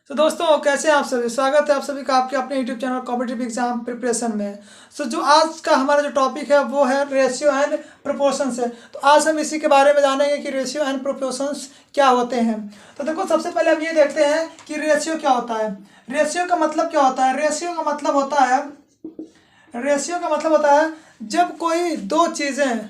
तो दोस्तों कैसे हैं आप सभी। स्वागत है आप सभी का आपके अपने YouTube channel competitive exam preparation में। जो आज का हमारा जो टॉपिक है वो है रेशियो एंड प्रोपोर्शंस है। तो आज हम इसी के बारे में जानेंगे कि रेशियो एंड प्रोपोर्शंस क्या होते हैं। तो देखो सबसे पहले हम ये देखते हैं कि रेशियो क्या होता है। रेशियो का मतलब क्या होता है। रेशियो का मतलब होता है जब कोई दो चीज़ें,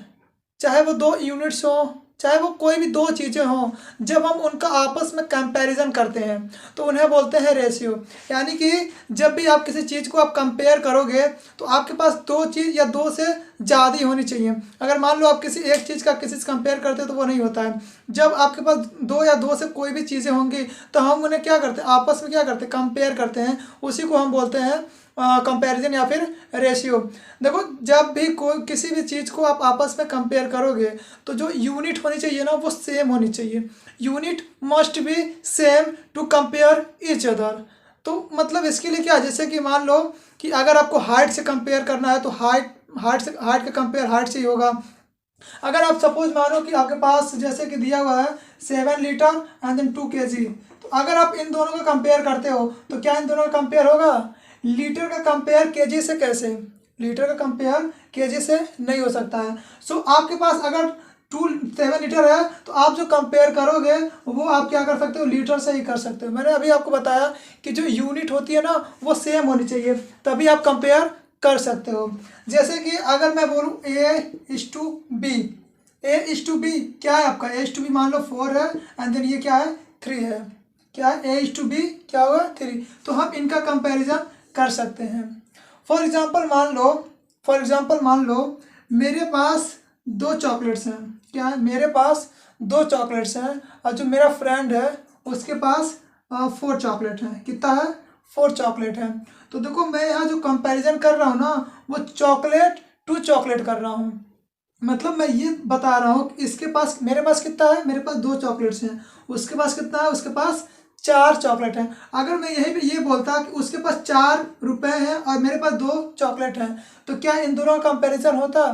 चाहे वो दो यूनिट्स हो, चाहे वो कोई भी दो चीज़ें हों, जब हम उनका आपस में कंपैरिजन करते हैं तो उन्हें बोलते हैं रेशियो। यानी कि जब भी आप किसी चीज़ को आप कंपेयर करोगे तो आपके पास दो चीज़ या दो से ज़्यादा ही होनी चाहिए। अगर मान लो आप किसी एक चीज़ का किसी से कंपेयर करते हो तो वो नहीं होता है। जब आपके पास दो या दो से कोई भी चीज़ें होंगी तो हम उन्हें क्या करते हैं, आपस में क्या करते हैं, कंपेयर करते हैं। उसी को हम बोलते हैं कंपैरिजन या फिर रेशियो। देखो जब भी कोई किसी भी चीज़ को आप आपस में कंपेयर करोगे तो जो यूनिट होनी चाहिए ना वो सेम होनी चाहिए। Unit must be same to compare each other. तो मतलब इसके लिए क्या, जैसे कि मान लो कि अगर आपको हाइट से कंपेयर करना है तो हाइट का कंपेयर हाइट से ही होगा। अगर आप सपोज मानो कि आपके पास जैसे कि दिया हुआ है 7 लीटर एंड देन 2 kg, तो अगर आप इन दोनों का कंपेयर करते हो तो क्या इन दोनों का कंपेयर होगा। लीटर का कंपेयर केजी से कैसे, लीटर का कंपेयर केजी से नहीं हो सकता है। सो आपके पास अगर 7 लीटर है तो आप जो कंपेयर करोगे वो आप क्या कर सकते हो, लीटर से ही कर सकते हो। मैंने अभी आपको बताया कि जो यूनिट होती है ना वो सेम होनी चाहिए, तभी आप कंपेयर कर सकते हो। जैसे कि अगर मैं बोलूँ A/B, A/B क्या है आपका, A/B मान लो 4 है एंड देन ये क्या है 3 है। क्या है A/B क्या होगा 3। तो हम इनका कंपैरिजन कर सकते हैं। फॉर एग्जांपल मान लो मेरे पास दो चॉकलेट्स हैं। क्या है, मेरे पास दो चॉकलेट्स हैं और जो मेरा फ्रेंड है उसके पास 4 चॉकलेट हैं। कितना है, 4 चॉकलेट है। तो देखो मैं यहाँ जो कंपैरिजन कर रहा हूँ ना वो चॉकलेट टू चॉकलेट कर रहा हूँ। मतलब मैं ये बता रहा हूँ कि इसके पास, मेरे पास कितना है, मेरे पास 2 चॉकलेट्स हैं, उसके पास कितना है, उसके पास 4 चॉकलेट हैं। अगर मैं यही पे ये बोलता कि उसके पास 4 रुपए हैं और मेरे पास 2 चॉकलेट हैं तो क्या इन दोनों का कंपैरिजन होता,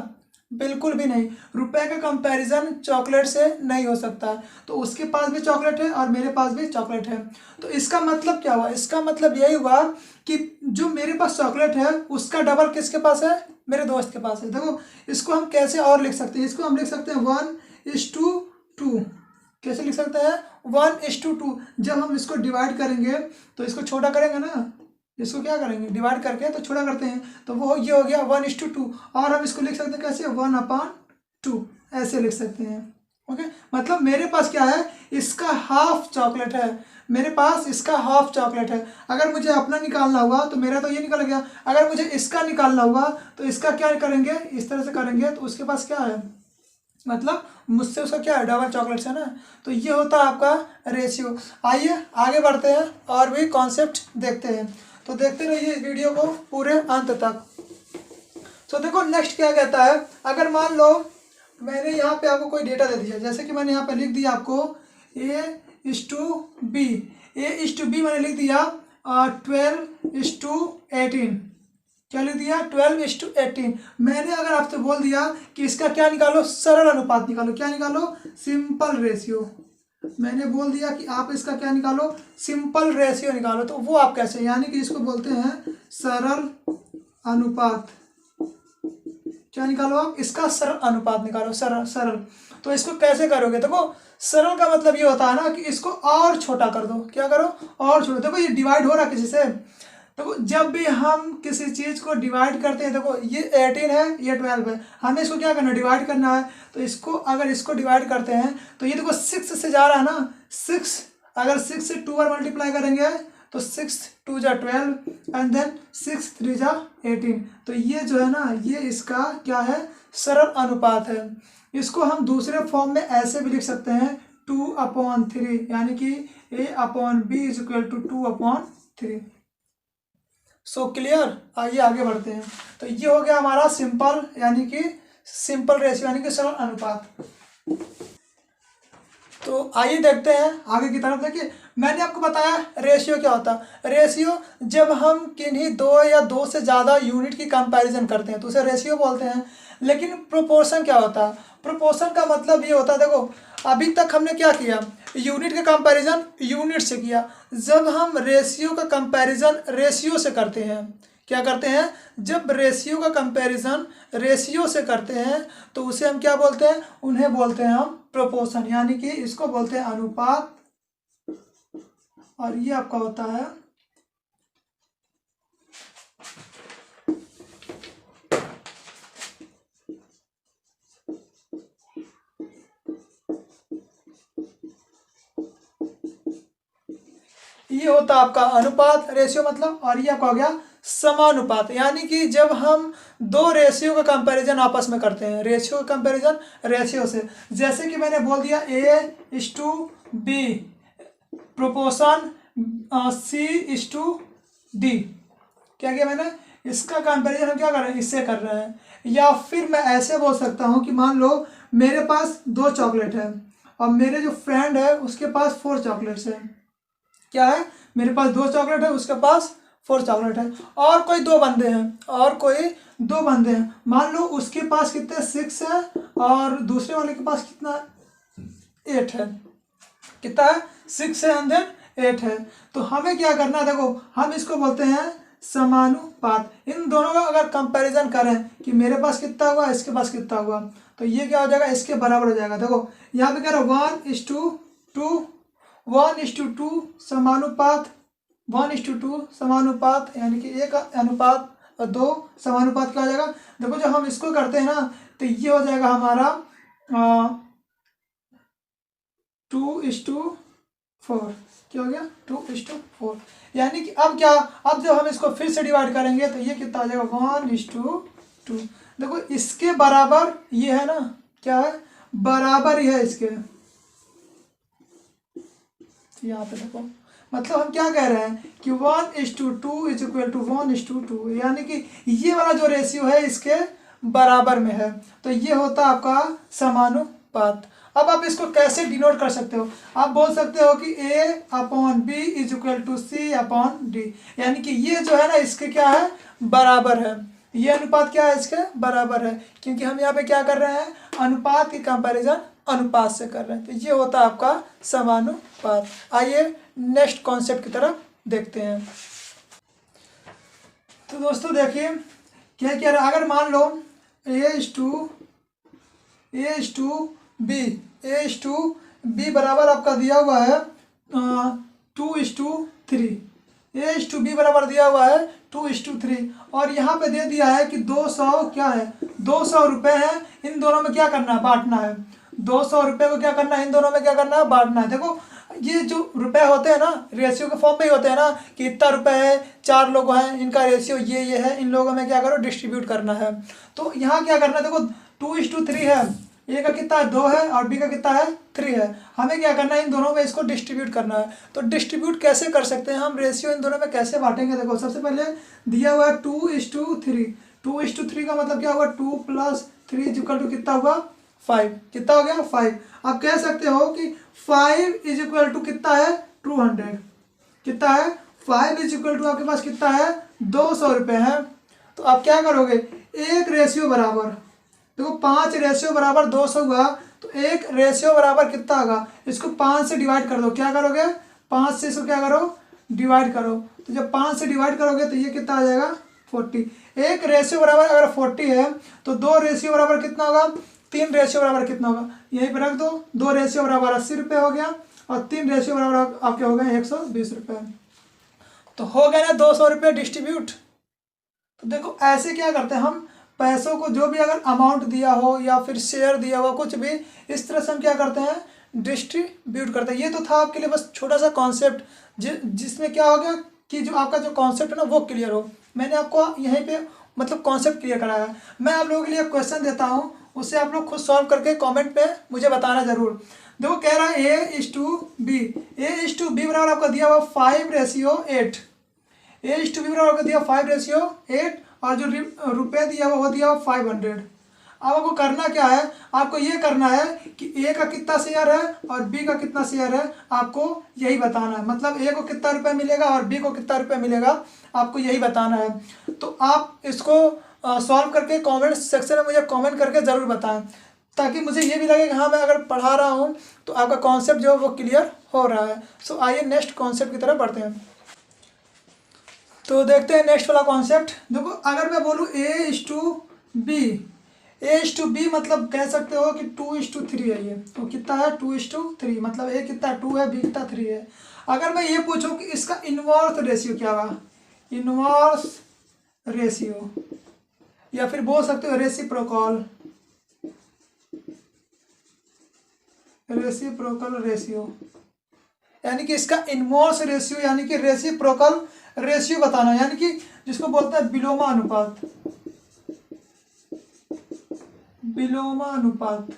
बिल्कुल भी नहीं। रुपए का कंपैरिजन चॉकलेट से नहीं हो सकता। तो उसके पास भी चॉकलेट है और मेरे पास भी चॉकलेट है। तो इसका मतलब क्या हुआ, इसका मतलब यही हुआ कि जो मेरे पास चॉकलेट है उसका डबल किसके पास है, मेरे दोस्त के पास है। देखो इसको हम कैसे और लिख सकते हैं, इसको हम लिख सकते हैं 1:2। कैसे लिख सकते हैं 1:2। जब हम इसको डिवाइड करेंगे तो इसको छोटा करेंगे ना, इसको क्या करेंगे डिवाइड करके तो छोटा करते हैं तो वो ये हो गया 1:2। और हम इसको लिख सकते हैं कैसे 1/2, ऐसे लिख सकते हैं। ओके, मतलब मेरे पास क्या है, इसका हाफ चॉकलेट है, मेरे पास इसका हाफ चॉकलेट है। अगर मुझे अपना निकालना हुआ तो मेरा तो ये निकल गया, अगर मुझे इसका निकालना हुआ तो इसका क्या करेंगे, इस तरह से करेंगे तो उसके पास क्या है, मतलब मुझसे उसका क्या है, डबल चॉकलेट्स है ना। तो ये होता है आपका रेशियो। आइए आगे बढ़ते हैं और भी कॉन्सेप्ट देखते हैं। तो देखते रहिए इस वीडियो को पूरे अंत तक। तो देखो नेक्स्ट क्या कहता है, अगर मान लो मैंने यहाँ पे आपको कोई डेटा दे दिया, जैसे कि मैंने यहाँ पे लिख दिया आपको A/B। A/B मैंने लिख दिया 12:18। क्या लिख दिया 12:18। मैंने अगर आपसे बोल दिया कि इसका क्या निकालो, सरल अनुपात निकालो, क्या निकालो, सिंपल रेशियो। मैंने बोल दिया कि आप इसका क्या निकालो, सिंपल रेशियो निकालो, तो वो आप कैसे, यानी कि इसको बोलते हैं सरल अनुपात। क्या निकालो आप, इसका सरल अनुपात निकालो, सरल। तो इसको कैसे करोगे, देखो सरल का मतलब ये होता है ना कि इसको और छोटा कर दो। क्या करो, और छोटा। देखो ये डिवाइड हो रहा है किसी से, देखो जब भी हम किसी चीज़ को डिवाइड करते हैं, देखो ये 18 है ये 12 है, हमें इसको क्या करना है, डिवाइड करना है। तो इसको अगर इसको डिवाइड करते हैं तो ये देखो 6 से जा रहा है ना, 6 अगर 6 से 2 बार मल्टीप्लाई करेंगे तो 6×2 = 12 एंड देन 6×3 = 18। तो ये जो है ना ये इसका क्या है, सरल अनुपात है। इसको हम दूसरे फॉर्म में ऐसे भी लिख सकते हैं 2/3, यानी कि A/B = 2/3। सो क्लियर, आइए आगे बढ़ते हैं। तो ये हो गया हमारा सिंपल, यानी कि सिंपल रेशियो यानी कि सरल अनुपात। तो आइए देखते हैं आगे की तरफ। देखिए मैंने आपको बताया रेशियो क्या होता है। रेशियो जब हम किन्हीं दो या दो से ज़्यादा यूनिट की कंपैरिजन करते हैं तो उसे रेशियो बोलते हैं। लेकिन प्रोपोर्शन क्या होता है? प्रोपोर्शन का मतलब ये होता है, देखो अभी तक हमने क्या किया, यूनिट का कंपैरिजन यूनिट से किया। जब हम रेशियो का कंपैरिजन रेशियो से करते हैं, क्या करते हैं, जब रेशियो का कंपैरिजन रेशियो से करते हैं तो उसे हम क्या बोलते हैं, उन्हें बोलते हैं हम प्रोपोर्शन, यानी कि इसको बोलते हैं अनुपात, और ये आपका होता है ये होता है आपका अनुपात, रेशियो मतलब, और ये आपका हो गया समानुपात। यानी कि जब हम दो रेशियो का कंपैरिजन आपस में करते हैं, रेशियो का कंपैरिजन रेशियो से, जैसे कि मैंने बोल दिया A:B, प्रोपोर्शन C:D, क्या किया मैंने, इसका कंपैरिजन हम क्या कर रहे हैं, इससे कर रहे हैं। या फिर मैं ऐसे बोल सकता हूँ कि मान लो मेरे पास 2 चॉकलेट है और मेरे जो फ्रेंड है उसके पास 4 चॉकलेट्स है। क्या है, मेरे पास 2 चॉकलेट है, उसके पास 4 चॉकलेट है, और कोई 2 बंदे हैं, और कोई 2 बंदे हैं। मान लो उसके पास कितने 6 है और दूसरे वाले के पास कितना 8 है, कितना है 6 है एंड देन 8 है। तो हमें क्या करना है, देखो हम इसको बोलते हैं समानुपात। इन दोनों का अगर कंपैरिजन करें कि मेरे पास कितना हुआ, इसके पास कितना हुआ, तो ये क्या हो जाएगा, इसके बराबर हो जाएगा। देखो यहाँ पे कह रहा है 1:2 समानुपात, 1:2 समानुपात, यानी कि 1 अनुपात और 2 समानुपात क्या हो जाएगा। देखो जब हम इसको करते हैं ना तो ये हो जाएगा हमारा 2:4, क्या हो गया 2:4। यानी कि अब क्या, अब जब हम इसको फिर से डिवाइड करेंगे तो ये कितना हो जाएगा 1:2। देखो इसके बराबर ये है ना, क्या है, बराबर ही है इसके। यहाँ पे देखो मतलब हम क्या कह रहे हैं कि 1:2 इज इक्वल टू 1:2, यानी कि ये वाला जो रेशियो है इसके बराबर में है, तो ये होता है आपका समानुपात। अब आप इसको कैसे डिनोट कर सकते हो, आप बोल सकते हो कि A/B is equal to C/D, यानी कि ये जो है ना इसके क्या है, बराबर है, ये अनुपात क्या है, इसके बराबर है, क्योंकि हम यहाँ पे क्या कर रहे हैं, अनुपात की कंपैरिजन अनुपात से कर रहे हैं। तो ये होता है आपका समानुपात। आइए नेक्स्ट कॉन्सेप्ट की तरफ देखते हैं। तो दोस्तों देखिए क्या कह रहा है, अगर मान लो A:B बराबर आपका दिया हुआ है 2:3, A:B बराबर दिया हुआ है 2:3, और यहाँ पे दे दिया है कि 200 क्या है, 200 रुपये है, इन दोनों में क्या करना है, बांटना है। 200 रुपये को क्या करना है, इन दोनों में क्या करना है, बांटना है। देखो ये जो रुपए होते हैं ना रेशियो के फॉर्म में ही होते हैं ना, कि इतना रुपए है, 4 लोग हैं, इनका रेशियो ये है, इन लोगों में क्या करो डिस्ट्रीब्यूट करना है। तो यहाँ क्या करना है, देखो 2:3 है, ए का कितना है 2 है और बी का कितना है 3 है, हमें क्या करना है, इन दोनों में इसको डिस्ट्रीब्यूट करना है। तो डिस्ट्रीब्यूट कैसे कर सकते हैं हम, रेशियो इन दोनों में कैसे बांटेंगे। देखो सबसे पहले दिया हुआ है 2:3, 2:3 का मतलब क्या होगा, 2 + 3 इक्वल टू कितना हुआ 5, कितना हो गया 5। आप कह सकते हो कि 5 इज इक्वल टू कितना है 200, कितना है 5 इज इक्वल टू आपके पास कितना है 200 रुपये है। तो आप क्या करोगे, एक रेशियो बराबर, देखो 5 रेशियो बराबर 200 हुआ, तो एक रेशियो बराबर कितना होगा, इसको 5 से डिवाइड कर दो, क्या करोगे 5 से इसको क्या करो डिवाइड करो। तो जब 5 से डिवाइड करोगे तो ये कितना आ जाएगा 40। एक रेशियो बराबर अगर 40 है तो 2 रेशियो बराबर कितना होगा, 3 रेशियो बराबर कितना होगा, यहीं पर रख दो, 2 रेशियो बराबर 80 रुपये हो गया और 3 रेशियो बराबर आपके हो गए 120 रुपये। तो हो गया ना 200 रुपये डिस्ट्रीब्यूट। तो देखो ऐसे क्या करते हैं हम, पैसों को जो भी अगर अमाउंट दिया हो या फिर शेयर दिया हो कुछ भी, इस तरह से हम क्या करते हैं डिस्ट्रीब्यूट करते हैं। ये तो था आपके लिए बस छोटा सा कॉन्सेप्ट जिसमें क्या हो गया कि जो आपका जो कॉन्सेप्ट है ना वो क्लियर हो। मैंने आपको यहीं पे मतलब कॉन्सेप्ट क्लियर कराया है। मैं आप लोगों के लिए क्वेश्चन देता हूँ, उससे आप लोग खुद सॉल्व करके कमेंट पे मुझे बताना जरूर। देखो कह रहा है A:B, A:B बराबर आपका दिया हुआ 5:8, A:B बराबर आपका दिया 5:8 और जो रुपये दिया हुआ वो दिया हुआ 500। अब आपको करना क्या है, आपको ये करना है कि ए का कितना शेयर है और बी का कितना शेयर है, आपको यही बताना है। मतलब ए को कितना रुपये मिलेगा और बी को कितना रुपये मिलेगा, आपको यही बताना है। तो आप इसको सॉल्व करके कमेंट सेक्शन में मुझे कमेंट करके ज़रूर बताएं, ताकि मुझे ये भी लगे कि हाँ मैं अगर पढ़ा रहा हूँ तो आपका कॉन्सेप्ट जो है वो क्लियर हो रहा है। सो आइए नेक्स्ट कॉन्सेप्ट की तरफ बढ़ते हैं। तो देखते हैं नेक्स्ट वाला कॉन्सेप्ट। देखो अगर मैं बोलूँ A:B, A:B मतलब कह सकते हो कि 2:3 है ये। तो कितना है 2:3, मतलब A कितना 2 है, B कितना 3 है। अगर मैं ये पूछूं कि इसका इन्वर्स रेशियो क्या होगा, इन्वर्स रेशियो, या फिर बोल सकते हो रेसिप्रोकल, रेसिप्रोकल रेशियो, यानी कि इसका इन्वर्स रेशियो यानी कि रेसिप्रोकल रेशियो बताना, यानी कि जिसको बोलते हैं विलोमा अनुपात, विलोमा अनुपात,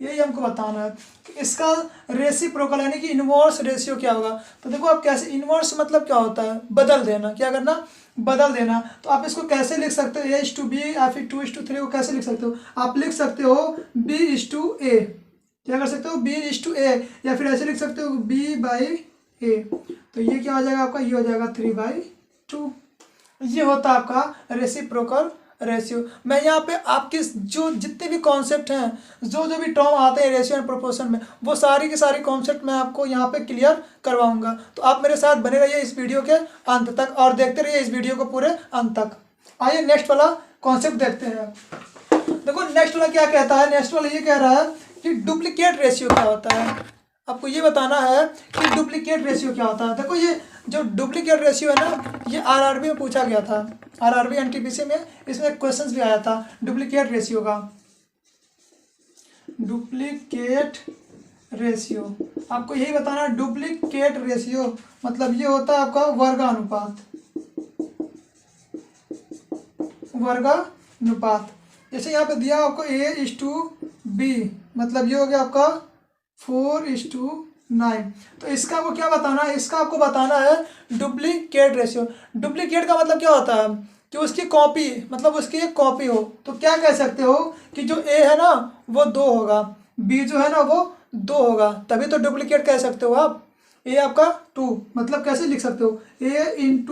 यही हमको बताना है कि इसका रेसिप्रोकल यानी कि इन्वर्स रेशियो क्या होगा। तो देखो आप कैसे, इन्वर्स मतलब क्या होता है, बदल देना, क्या करना, बदल देना। तो आप इसको कैसे लिख सकते हो, A:B या फिर 2:3 को कैसे लिख सकते हो, आप लिख सकते हो B:A, क्या कर सकते हो B:A, या फिर ऐसे लिख सकते हो B/A। तो ये क्या हो जाएगा आपका, ये हो जाएगा 3/2। ये होता है आपका रेसिप्रोकल रेशियो। मैं यहाँ पे आपके जो जितने भी कॉन्सेप्ट हैं, जो भी टर्म आते हैं रेशियो एंड प्रोपोर्शन में, वो सारी की सारी कॉन्सेप्ट मैं आपको यहाँ पे क्लियर करवाऊंगा। तो आप मेरे साथ बने रहिए इस वीडियो के अंत तक और देखते रहिए इस वीडियो को पूरे अंत तक। आइए नेक्स्ट वाला कॉन्सेप्ट देखते हैं। देखो नेक्स्ट वाला क्या कहता है, नेक्स्ट वाला ये कह रहा है कि डुप्लीकेट रेशियो क्या होता है। आपको ये बताना है कि डुप्लीकेट रेशियो क्या होता है। देखो ये जो डुप्लीकेट रेशियो है ना, ये आरआरबी में पूछा गया था, आरआरबी एनटीपीसी में इसमें क्वेश्चंस भी आया था डुप्लीकेट रेशियो का। डुप्लीकेट रेशियो आपको यही बताना है, डुप्लीकेट रेशियो मतलब ये होता है आपका वर्गानुपात, वर्गानुपात। जैसे यहाँ पे दिया आपको A:B, मतलब ये हो गया आपका 4:9। तो इसका आपको क्या बताना है, इसका आपको बताना है डुप्लीकेट रेशियो। डुप्लीकेट का मतलब क्या होता है कि उसकी कॉपी, मतलब उसकी एक कॉपी हो। तो क्या कह सकते हो कि जो A है ना वो 2 होगा, B जो है ना वो 2 होगा, तभी तो डुप्लीकेट कह सकते हो आप। A आपका 2, मतलब कैसे लिख सकते हो A:A:B,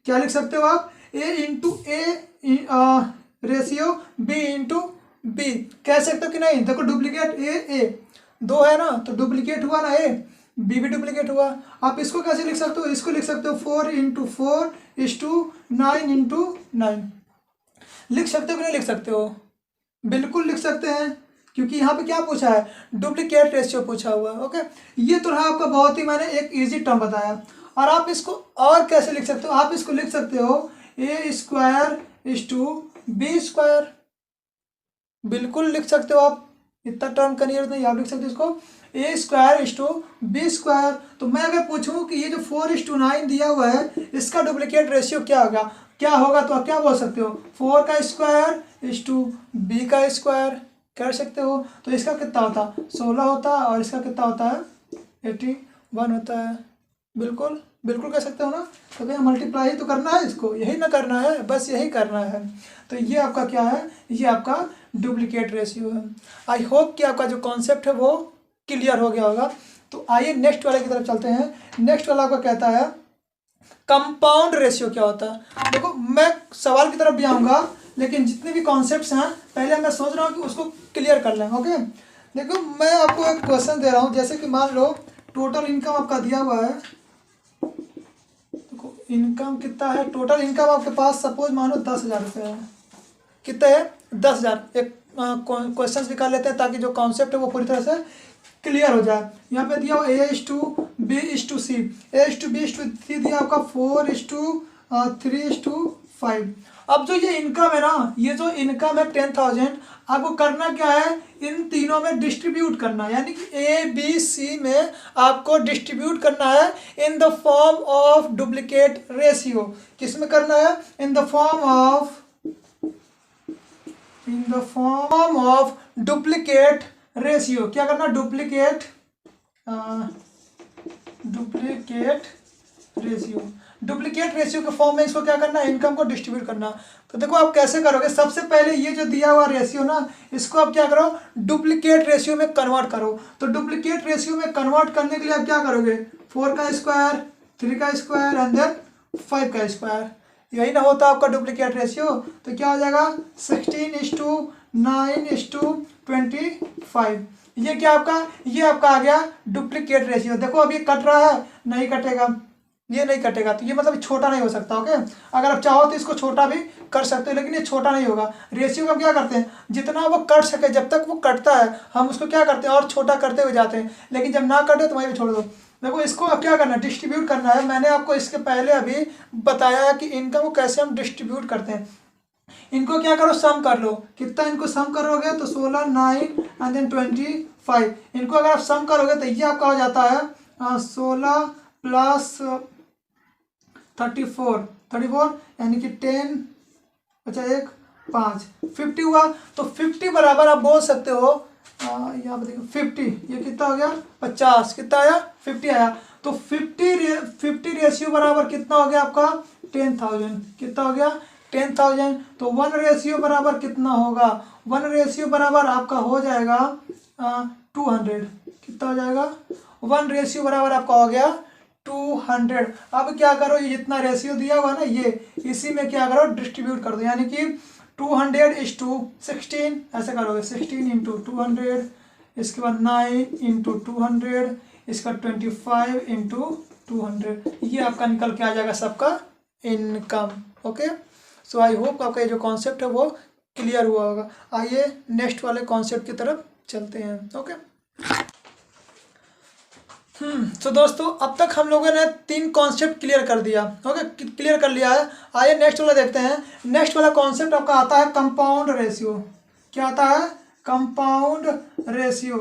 क्या लिख सकते हो आप A:A रेशियो B:B कह सकते हो कि नहीं। देखो डुप्लीकेट A 2 है ना, तो डुप्लीकेट हुआ ना A, B भी डुप्लीकेट हुआ। आप इसको कैसे लिख सकते हो, इसको लिख सकते हो 4:4:9:9 लिख सकते हो कि नहीं लिख सकते हो, बिल्कुल लिख सकते हैं, क्योंकि यहाँ पे क्या पूछा है, डुप्लीकेट रेशियो पूछा हुआ है। ओके, ये तो रहा आपका बहुत ही मैंने एक इजी टर्म बताया। और आप इसको और कैसे लिख सकते हो, आप इसको लिख सकते हो A²:B², बिल्कुल लिख सकते हो आप, इतना टर्म करनी जरूरत नहीं, आप लिख सकते हो इसको A²:B²। तो मैं अगर पूछूं कि ये जो 4:9 दिया हुआ है इसका डुप्लीकेट रेशियो क्या होगा, तो आप क्या बोल सकते हो 4² कर सकते हो। तो इसका कितना होता, 16 होता, और इसका कितना होता है 81 होता है। बिल्कुल बिल्कुल कह सकते हो ना। तो भैया मल्टीप्लाई तो करना है, इसको यही ना करना है, बस यही करना है। तो ये आपका क्या है, ये आपका डुप्लीकेट रेशियो है। आई होप कि आपका जो कॉन्सेप्ट है वो क्लियर हो गया होगा। तो आइए नेक्स्ट वाले की तरफ चलते हैं। नेक्स्ट वाला आपका कहता है कंपाउंड रेशियो क्या होता है। देखो मैं सवाल की तरफ भी आऊँगा, लेकिन जितने भी कॉन्सेप्ट्स हैं पहले मैं सोच रहा हूँ कि उसको क्लियर कर लें। ओके, देखो मैं आपको एक क्वेश्चन दे रहा हूँ, जैसे कि मान लो टोटल इनकम आपका दिया हुआ है। देखो इनकम कितना है, टोटल इनकम आपके पास सपोज मानो 10,000 रुपये है। कितने है 10,000। एक क्वेश्चन भी कर लेते हैं ताकि जो कॉन्सेप्ट है वो पूरी तरह से क्लियर हो जाए। यहाँ पे दिया हुआ A:B:C, A:2B:3 दिया आपका 4:3:5। अब जो ये इनकम है ना, ये जो इनकम है 10,000, आपको करना क्या है, इन तीनों में डिस्ट्रीब्यूट करना है, यानी कि A, B, C में आपको डिस्ट्रीब्यूट करना है in the form of duplicate ratio. किस में करना है, in the form of duplicate ratio. क्या करना, डुप्लीकेट रेशियो के फॉर्म में इसको क्या करना है, इनकम को डिस्ट्रीब्यूट करना। तो देखो आप कैसे करोगे, सबसे पहले ये जो दिया हुआ रेशियो ना, इसको आप क्या करो, डुप्लीकेट रेशियो में कन्वर्ट करो। तो डुप्लीकेट रेशियो में कन्वर्ट करने के लिए आप क्या करोगे, 4 का स्क्वायर, 3 का स्क्वायर एंड देन 5 का स्क्वायर, यही ना होता आपका डुप्लीकेट रेशियो। तो क्या हो जाएगा 16:9:25। ये क्या आपका, ये आपका आ गया डुप्लीकेट रेशियो। देखो अब ये कट रहा है, नहीं कटेगा, ये नहीं कटेगा, तो ये मतलब छोटा नहीं हो सकता। ओके, अगर आप चाहो तो इसको छोटा भी कर सकते हो, लेकिन ये छोटा नहीं होगा। रेशियो का क्या करते हैं, जितना वो कट सके, जब तक वो कटता है हम उसको क्या करते हैं और छोटा करते हुए जाते हैं, लेकिन जब ना कटे तो वहीं पे छोड़ दो। देखो इसको अब क्या करना है, डिस्ट्रीब्यूट करना है। मैंने आपको इसके पहले अभी बताया है कि इनकम को कैसे हम डिस्ट्रीब्यूट करते हैं। इनको क्या करो, सम कर लो। कितना इनको सम करोगे तो 16, 9 एंड देन 25। इनको अगर आप सम करोगे तो ये आपका हो जाता है 16 प्लस 34 यानी कि 10, अच्छा 1 5 50 हुआ। तो 50 बराबर आप बोल सकते हो, यहाँ पे देखो 50, ये कितना हो गया 50, कितना आया 50 आया। तो 50 रेशियो बराबर कितना हो गया आपका 10,000, कितना हो गया 10,000। तो 1 रेशियो बराबर कितना होगा, 1 रेशियो बराबर आपका हो जाएगा 200, कितना हो जाएगा 1 रेशियो बराबर आपका हो गया 200। अब क्या करो, ये जितना रेशियो दिया हुआ ना, ये इसी में क्या करो डिस्ट्रीब्यूट कर दो, यानी कि 200:16 ऐसे करोगे, 16 इंटू 200, इसके बाद 9 इंटू 200, इसका 25 इंटू 200, ये आपका निकल के आ जाएगा सबका income. Okay, so I hope आपका ये जो कॉन्सेप्ट है वो क्लियर हुआ होगा। आइए नेक्स्ट वाले कॉन्सेप्ट की तरफ चलते हैं। ओके, तो दोस्तों अब तक हम लोगों ने 3 कॉन्सेप्ट क्लियर कर दिया। ओके, क्लियर कर लिया है। आइए नेक्स्ट वाला देखते हैं। नेक्स्ट वाला कॉन्सेप्ट आपका आता है कंपाउंड रेशियो। क्या आता है, कंपाउंड रेशियो।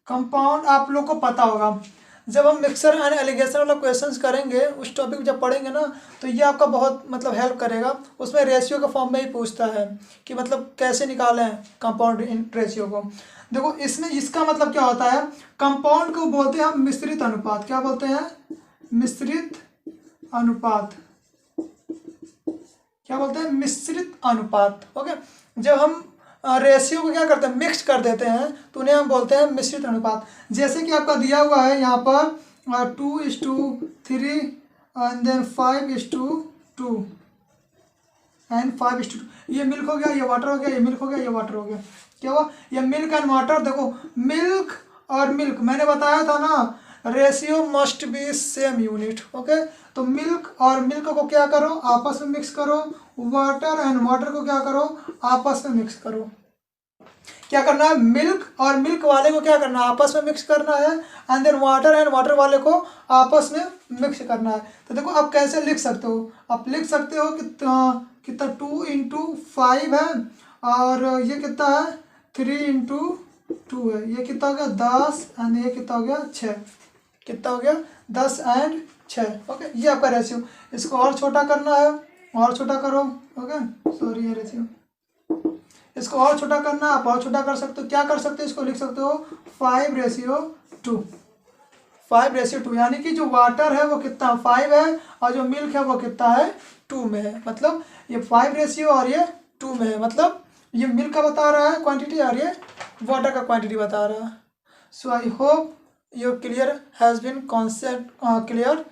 कंपाउंड आप लोग को पता होगा, जब हम मिक्सर एंड एलिगेशन वाला क्वेश्चंस करेंगे, उस टॉपिक जब पढ़ेंगे ना, तो ये आपका बहुत मतलब हेल्प करेगा। उसमें रेशियो के फॉर्म में ही पूछता है कि मतलब कैसे निकालें कंपाउंड रेशियो को। देखो इसमें इसका मतलब क्या होता है, कंपाउंड को बोलते हैं हम मिश्रित अनुपात। क्या बोलते हैं, मिश्रित अनुपात। क्या बोलते हैं, मिश्रित अनुपात। ओके, जब हम रेशियो को क्या करते हैं, मिक्स कर देते हैं, तो उन्हें हम बोलते हैं मिश्रित अनुपात। जैसे कि आपका दिया हुआ है यहाँ पर 2:3 एंड देन 5:2 एंड 5:2। ये मिल्क हो गया, ये वाटर हो गया, ये मिल्क हो गया, ये वाटर हो गया। क्या हुआ, ये मिल्क एंड वाटर। देखो मिल्क और मिल्क मैंने बताया था ना, ratio must be same unit. Okay, तो मिल्क और मिल्क को क्या करो, आपस में मिक्स करो। वाटर एंड वाटर को क्या करो, आपस में मिक्स करो। क्या करना है, मिल्क और मिल्क वाले को क्या करना है, आपस में मिक्स करना है। And then water and water वाले को आपस में मिक्स करना है। तो देखो आप कैसे लिख सकते हो, आप लिख सकते हो कि कितना 2 इंटू 5 है, और ये कितना है 3 इंटू 2 है। ये कितना हो गया 10 एंड ये कितना हो गया 6, कितना हो गया 10 एंड 6। ओके, ये आपका रेशियो। इसको और छोटा करना है, और छोटा करो। ओके, सॉरी ये रेशियो, इसको और छोटा करना, आप और छोटा कर सकते हो। क्या कर सकते हो, इसको लिख सकते हो 5:2, 5:2, यानी कि जो वाटर है वो कितना 5 है, और जो मिल्क है वो कितना है 2 में है। मतलब ये 5 रेशियो और ये 2 में है, मतलब ये मिल्क का बता रहा है क्वांटिटी और ये वाटर का क्वांटिटी बता रहा है। So I hope your clear has been concept clear.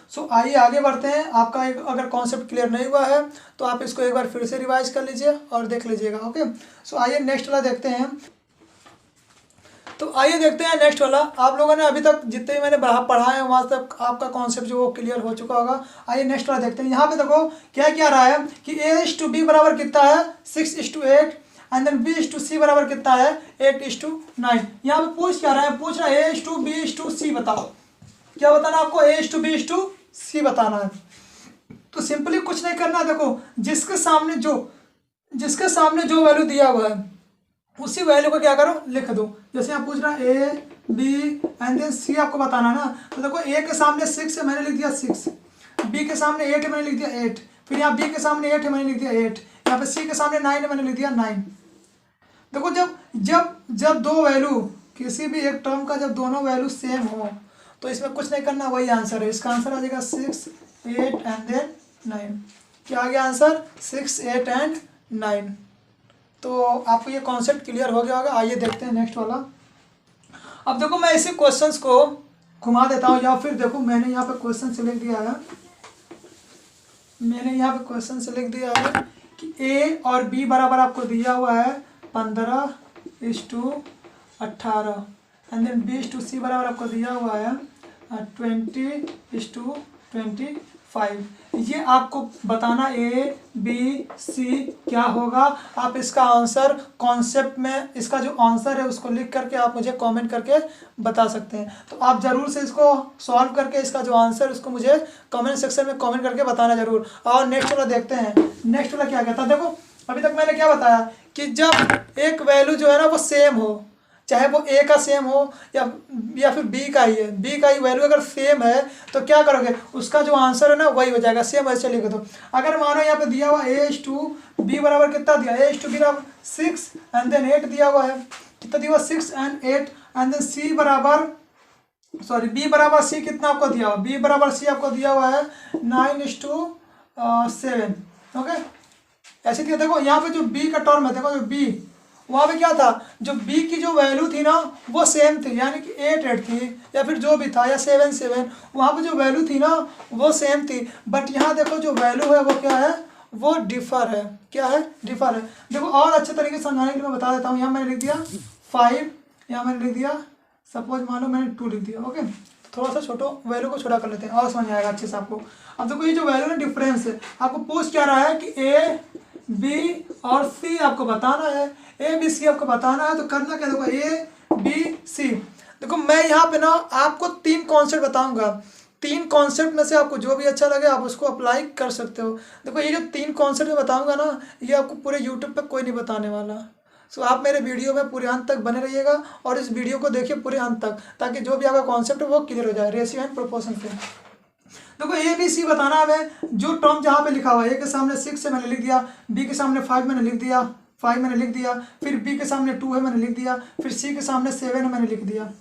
So आइए आगे बढ़ते हैं। आपका एक अगर कॉन्सेप्ट क्लियर नहीं हुआ है तो आप इसको एक बार फिर से रिवाइज कर लीजिए और देख लीजिएगा। ओके, सो आइए नेक्स्ट वाला देखते हैं। तो आइए देखते हैं नेक्स्ट वाला। आप लोगों ने अभी तक जितने भी मैंने पढ़ा है वहाँ तक आपका कॉन्सेप्ट जो वो क्लियर हो चुका होगा। आइए नेक्स्ट वाला देखते हैं। यहाँ पे देखो क्या क्या रहा है कि A:B बराबर कितना है 6:8 एंड देन B:C बराबर कितना है 8:9। यहाँ पे पूछ क्या रहा है, पूछ रहा है A:B:C बताओ। क्या बताना आपको, A:B:C बताना है। तो सिंपली कुछ नहीं करना, देखो जिसके सामने जो वैल्यू दिया हुआ है उसी वैल्यू को क्या करो लिख दो। जैसे यहाँ पूछ रहा है A, B and then C आपको बताना ना। तो देखो A के सामने 6 है, मैंने लिख दिया 6। B के सामने 8 है, मैंने लिख दिया 8। फिर यहाँ B के सामने 8 है, मैंने लिख दिया 8। यहाँ पे C के सामने 9 है, मैंने लिख दिया 9। देखो जब दो वैल्यू किसी भी एक टर्म का जब दोनों वैल्यू सेम हो तो इसमें कुछ नहीं करना, वही आंसर है। इसका आंसर आ जाएगा 6, 8 एंड देन 9। क्या आ गया आंसर 6, 8 एंड 9। तो आपको ये कॉन्सेप्ट क्लियर हो गया होगा। आइए देखते हैं नेक्स्ट वाला। अब देखो मैं इसी क्वेश्चंस को घुमा देता हूँ, या फिर देखो मैंने यहाँ पे क्वेश्चन से लिख दिया है, कि ए और बी बराबर आपको दिया हुआ है 15:18 एंड देन B/C बराबर आपको दिया हुआ है 20:25। ये आपको बताना A B C क्या होगा। आप इसका आंसर कॉन्सेप्ट में, इसका जो आंसर है उसको लिख करके आप मुझे कमेंट करके बता सकते हैं। तो आप ज़रूर से इसको सॉल्व करके इसका जो आंसर उसको मुझे कमेंट सेक्शन में कमेंट करके बताना ज़रूर। और नेक्स्ट वाला देखते हैं, नेक्स्ट वाला क्या कहता है। देखो अभी तक मैंने क्या बताया कि जब एक वैल्यू जो है ना वो सेम हो, चाहे वो ए का सेम हो या फिर बी का ही है, बी का ही वैल्यू अगर सेम है तो क्या करोगे, उसका जो आंसर है ना वही हो जाएगा, सेम ऐसे लिखो। तो अगर मानो यहाँ पे दिया हुआ A/B बराबर कितना दिया, A/B बराबर 6 एंड देन 8 दिया हुआ है, कितना दिया हुआ 6 एंड 8 एंड देन B बराबर C कितना आपको दिया हुआ, B बराबर C आपको दिया हुआ है 9:7। ओके, ऐसे दिया। देखो यहाँ पे जो B का टर्म है, देखो जो B वहाँ पे क्या था, जो B की जो वैल्यू थी ना वो सेम थी, यानी कि 8 थी या फिर जो भी था, या 7 वहाँ पे जो वैल्यू थी ना वो सेम थी। बट यहाँ देखो जो वैल्यू है वो क्या है, वो डिफर है। क्या है, डिफर है। देखो और अच्छे तरीके से समझाने के लिए मैं बता देता हूँ। यहाँ मैंने लिख दिया 5, यहाँ मैंने लिख दिया, सपोज मान लो मैंने 2 लिख दिया। ओके, थोड़ा सा छोटो वैल्यू को छोटा कर लेते हैं और समझ आएगा अच्छे से आपको। अब देखो ये जो वैल्यू ना डिफरेंस है, आपको पूछ क्या रहा है कि A B और C आपको बताना है, A B C आपको बताना है। तो करना क्या, देखो A B C। देखो मैं यहाँ पे ना आपको 3 कॉन्सेप्ट बताऊंगा, 3 कॉन्सेप्ट में से आपको जो भी अच्छा लगे आप उसको अप्लाई कर सकते हो। देखो ये जो 3 कॉन्सेप्ट मैं बताऊंगा ना, ये आपको पूरे यूट्यूब पे कोई नहीं बताने वाला। सो आप मेरे वीडियो में पूरे अंत तक बने रहिएगा और इस वीडियो को देखिए पूरे अंत तक, ताकि जो भी आपका कॉन्सेप्ट है वो क्लियर हो जाए रेशियो एंड प्रोपोर्शन से। देखो A B C बताना है हमें, जो टर्म जहाँ पे लिखा हुआ है, A के सामने 6 से मैंने लिख दिया, B के सामने 5 मैंने लिख दिया, 5 मैंने लिख दिया, फिर B के सामने 2 है मैंने लिख दिया, फिर C के सामने 7 है मैंने लिख दिया।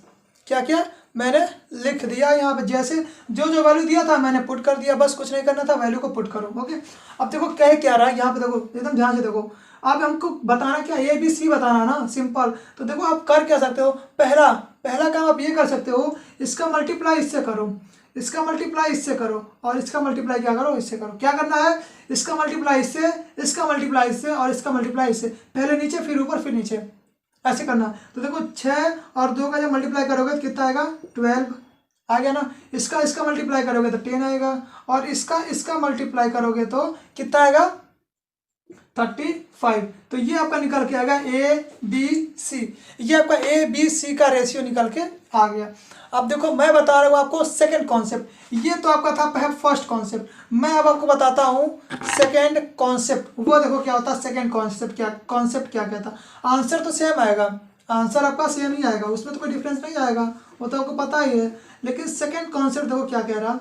क्या क्या मैंने लिख दिया यहाँ पे, जैसे जो जो वैल्यू दिया था मैंने पुट कर दिया, बस कुछ नहीं करना था, वैल्यू को पुट करो। ओके, अब देखो कह क्या रहा है यहाँ पे, देखो एकदम ध्यान से देखो। अब हमको बताना क्या, A B C बताना ना, सिंपल। तो देखो आप कर क्या सकते हो, पहला काम आप ये कर सकते हो, इसका मल्टीप्लाई इससे करो, इसका मल्टीप्लाई इससे करो, और इसका मल्टीप्लाई क्या करो, इससे करो। क्या करना है, इसका मल्टीप्लाई इससे, इसका मल्टीप्लाई इससे, और इसका मल्टीप्लाई इससे, पहले नीचे फिर ऊपर फिर नीचे, ऐसे करना। तो देखो 6 और 2 का जब मल्टीप्लाई करोगे तो कितना आएगा, 12 आ गया ना। इसका मल्टीप्लाई करोगे तो 10 आएगा, और इसका मल्टीप्लाई करोगे तो कितना आएगा, 35। तो ये आपका निकल के आएगा A B C, ये आपका A B C का रेशियो निकल के आ गया। अब देखो मैं बता रहा हूँ आपको सेकंड कॉन्सेप्ट, ये तो आपका था फर्स्ट कॉन्सेप्ट, मैं अब आपको बताता हूँ सेकंड कॉन्सेप्ट। वो देखो क्या होता है सेकंड कॉन्सेप्ट, क्या कहता। आंसर तो सेम आएगा, आंसर आपका सेम ही आएगा, उसमें तो कोई डिफरेंस नहीं आएगा, वो तो आपको पता ही है। लेकिन सेकंड कॉन्सेप्ट देखो क्या कह रहा।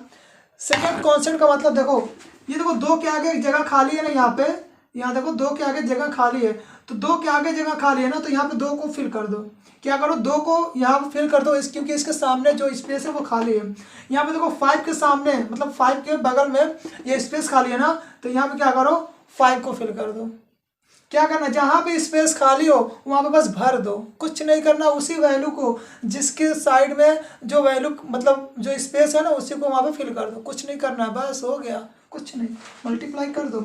सेकंड कॉन्सेप्ट का मतलब देखो, ये देखो 2 के आगे एक जगह खाली है ना, यहाँ पे, यहाँ देखो 2 के आगे जगह खाली है, तो 2 के आगे जगह खाली है ना, तो यहाँ पे 2 को फिल कर दो। क्या करो, 2 को यहाँ पे फिल कर दो, क्योंकि इसके सामने जो स्पेस है वो खाली है। यहाँ पे देखो 5 के सामने, मतलब 5 के बगल में ये स्पेस खाली है ना, तो यहाँ पे क्या करो, 5 को फिल कर दो। क्या करना, जहाँ पे स्पेस खाली हो वहाँ पे बस भर दो, कुछ नहीं करना। उसी वैल्यू को जिसके साइड में जो वैल्यू मतलब जो स्पेस है ना उसी को वहाँ पे फिल कर दो, कुछ नहीं करना, बस हो गया, कुछ नहीं। मल्टीप्लाई कर दो,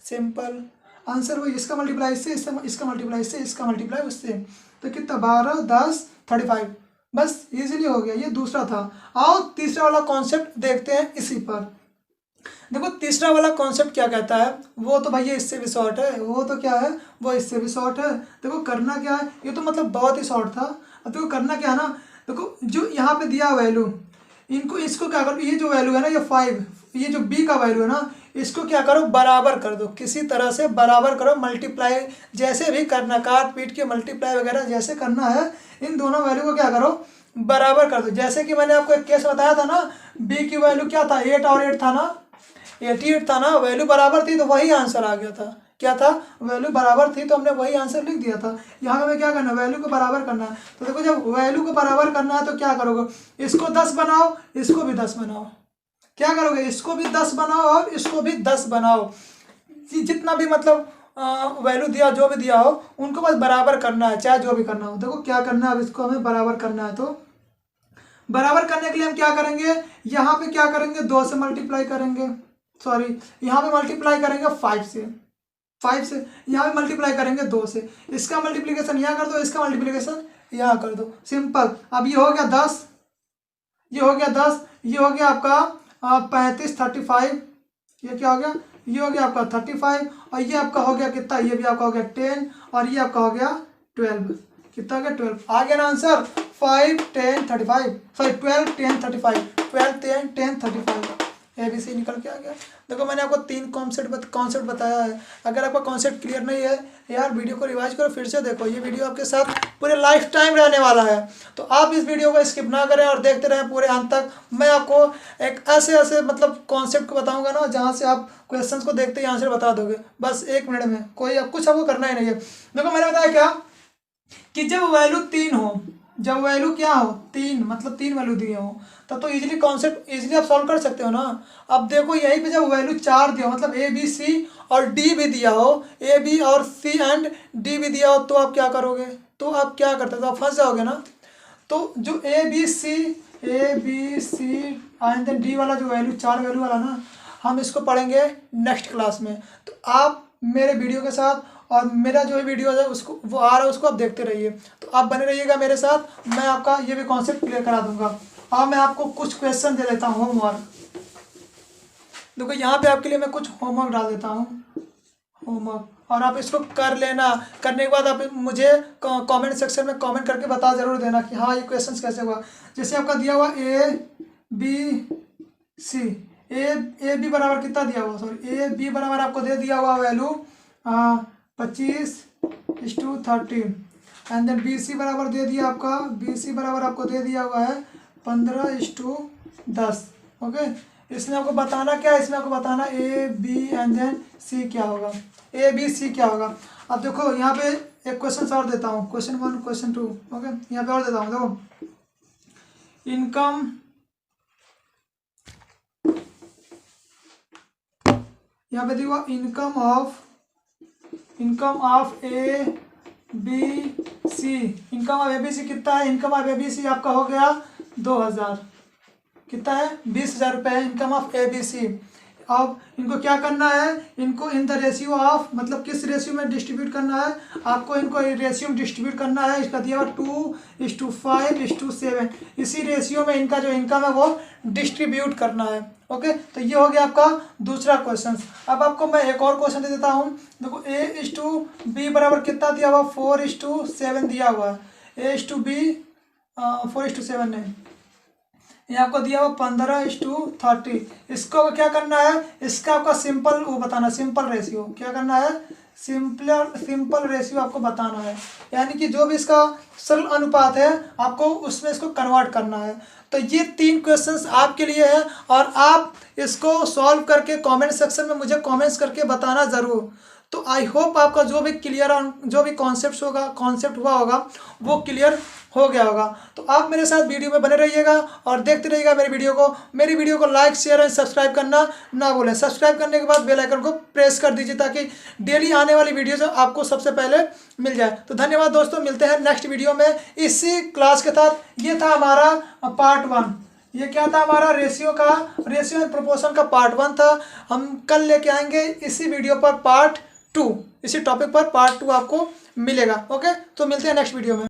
सिंपल आंसर वही, इसका मल्टीप्लाई इससे, इसका मल्टीप्लाई इससे, इसका मल्टीप्लाई उससे, तो कितना 12 10 35, बस इजीली हो गया। ये दूसरा था। आओ तीसरा वाला कॉन्सेप्ट देखते हैं इसी पर। देखो तीसरा वाला कॉन्सेप्ट क्या कहता है, वो तो भैया इससे भी शॉर्ट है, वो तो क्या है, वो इससे भी शॉर्ट है। देखो करना क्या है, ये तो मतलब बहुत ही शॉर्ट था। अब देखो करना क्या है ना, देखो जो यहाँ पे दिया वैल्यू, इसको क्या करो, ये जो वैल्यू है ना, ये 5, ये जो B का वैल्यू है ना, इसको क्या करो, बराबर कर दो, किसी तरह से बराबर करो, मल्टीप्लाई जैसे भी करना, काट पीट के मल्टीप्लाई वगैरह जैसे करना है, इन दोनों वैल्यू को क्या करो, बराबर कर दो। जैसे कि मैंने आपको एक केस बताया था ना, B की वैल्यू क्या था, 8 और 8 था ना, 88 था ना, वैल्यू बराबर थी तो वही आंसर आ गया था। क्या था, वैल्यू बराबर थी तो हमने वही आंसर लिख दिया था। यहाँ हमें क्या करना है, वैल्यू को बराबर करना है। तो देखो जब वैल्यू को बराबर करना है तो क्या करोगे, इसको 10 बनाओ, इसको भी 10 बनाओ। क्या करोगे, इसको भी 10 बनाओ और इसको भी 10 बनाओ। जितना भी मतलब वैल्यू दिया, जो भी दिया हो, उनको बस बराबर करना है, चाहे जो भी करना हो। देखो क्या करना है, अब इसको हमें बराबर करना है, तो बराबर करने के लिए हम क्या करेंगे, यहाँ पे क्या करेंगे, 2 से मल्टीप्लाई करेंगे, सॉरी यहाँ पे मल्टीप्लाई करेंगे 5 से, यहाँ पे मल्टीप्लाई करेंगे 2 से, इसका मल्टीप्लिकेशन यहाँ कर दो, इसका मल्टीप्लिकेशन यहाँ कर दो, सिंपल। अब ये हो गया 10, ये हो गया 10, ये हो गया आपका 35 35, ये क्या हो गया, ये हो गया आपका 35, और ये आपका हो गया कितना, ये भी आपका हो गया 10, और ये आपका हो गया 12, कितना हो गया 12, आ गया ना आंसर 5 10 35, सॉरी 12 10 35, 12 10 10 35, ABC निकल के आ गया। देखो मैंने आपको 3 कॉन्सेप्ट बताया है। अगर आपका कॉन्सेप्ट क्लियर नहीं है यार, वीडियो को रिवाइज करो, फिर से देखो, ये वीडियो आपके साथ पूरे लाइफ टाइम रहने वाला है। तो आप इस वीडियो को स्किप ना करें और देखते रहें पूरे अंत तक। मैं आपको एक ऐसे मतलब कॉन्सेप्ट को बताऊंगा ना, जहाँ से आप क्वेश्चंस को देखते ही आंसर बता दोगे बस 1 मिनट में, कोई कुछ आपको करना ही नहीं है। देखो मैंने बताया क्या कि जब वैल्यू 3 हो, जब वैल्यू क्या हो 3, मतलब 3 वैल्यू दिए हो, तब तो इजीली कॉन्सेप्ट इजीली आप सॉल्व कर सकते हो ना। अब देखो यहीं पे जब वैल्यू 4 दिया हो, मतलब A B C और D भी दिया हो, A B और C एंड D भी दिया हो, तो आप क्या करोगे, तो आप क्या करते हो, तो आप फंस जाओगे ना। तो जो A B C and then D वाला जो वैल्यू 4 वैल्यू वाला ना, हम इसको पढ़ेंगे नेक्स्ट क्लास में। तो आप मेरे वीडियो के साथ, और मेरा जो वीडियो है उसको वो आ रहा है, उसको आप देखते रहिए। तो आप बने रहिएगा मेरे साथ, मैं आपका ये भी कॉन्सेप्ट क्लियर करा दूंगा। अब मैं आपको कुछ क्वेश्चन दे देता हूँ होमवर्क। देखो यहाँ पे आपके लिए मैं कुछ होमवर्क डाल देता हूँ, होमवर्क, और आप इसको कर लेना। करने के बाद आप मुझे कमेंट सेक्शन में कमेंट करके बता ज़रूर देना कि हाँ ये क्वेश्चन कैसे हुआ। जैसे आपका दिया हुआ ABC, ए बी बराबर कितना दिया हुआ, सॉरी AB बराबर आपको दे दिया हुआ वैल्यू 25:30, एंड देन BC बराबर दे दिया आपका, BC बराबर आपको दे दिया हुआ है 15:10। ओके, इसमें आपको बताना क्या है, इसमें आपको बताना AB एंड देन C क्या होगा, ABC क्या होगा। अब देखो यहाँ पे एक क्वेश्चन और देता हूँ, क्वेश्चन 1 क्वेश्चन 2, ओके यहाँ पे और देता हूँ। देखो इनकम, यहाँ पे देखो income of ABC, income of ABC कितना है, इनकम ऑफ ABC आपका हो गया 2000, कितना है 20,000 रुपये इनकम ऑफ ABC। अब इनको क्या करना है, इनको इन द रेशियो ऑफ, मतलब किस रेशियो में डिस्ट्रीब्यूट करना है, आपको इनको रेशियो में डिस्ट्रीब्यूट करना है। इसका दिया हुआ 2:5:7, इसी रेशियो में इनका जो इनकम है वो डिस्ट्रीब्यूट करना है। ओके, तो ये हो गया आपका दूसरा क्वेश्चन। अब आपको मैं एक और क्वेश्चन दे देता हूँ। देखो A:B बराबर कितना दिया हुआ, 4:7 दिया हुआ है। A:B 4:7 नहीं, ये आपको दिया हुआ 15:30। इसको क्या करना है, इसका आपका सिंपल वो बताना, सिंपल रेशियो क्या करना है, सिंपल रेशियो आपको बताना है, यानी कि जो भी इसका सरल अनुपात है आपको उसमें इसको कन्वर्ट करना है। तो ये 3 क्वेश्चंस आपके लिए है, और आप इसको सॉल्व करके कमेंट सेक्शन में मुझे कमेंट्स करके बताना ज़रूर। तो आई होप आपका जो भी कॉन्सेप्ट हुआ होगा वो क्लियर हो गया होगा। तो आप मेरे साथ वीडियो में बने रहिएगा और देखते रहिएगा मेरी वीडियो को लाइक शेयर एंड सब्सक्राइब करना ना भूलें। सब्सक्राइब करने के बाद बेल आइकन को प्रेस कर दीजिए ताकि डेली आने वाली वीडियोस आपको सबसे पहले मिल जाए। तो धन्यवाद दोस्तों, मिलते हैं नेक्स्ट वीडियो में इसी क्लास के साथ। ये था हमारा पार्ट 1, ये क्या था हमारा रेशियो एंड प्रोपोर्शन का पार्ट 1 था। हम कल लेके आएंगे इसी वीडियो पर पार्ट 2, इसी टॉपिक पर पार्ट 2 आपको मिलेगा। ओके, तो मिलते हैं नेक्स्ट वीडियो में।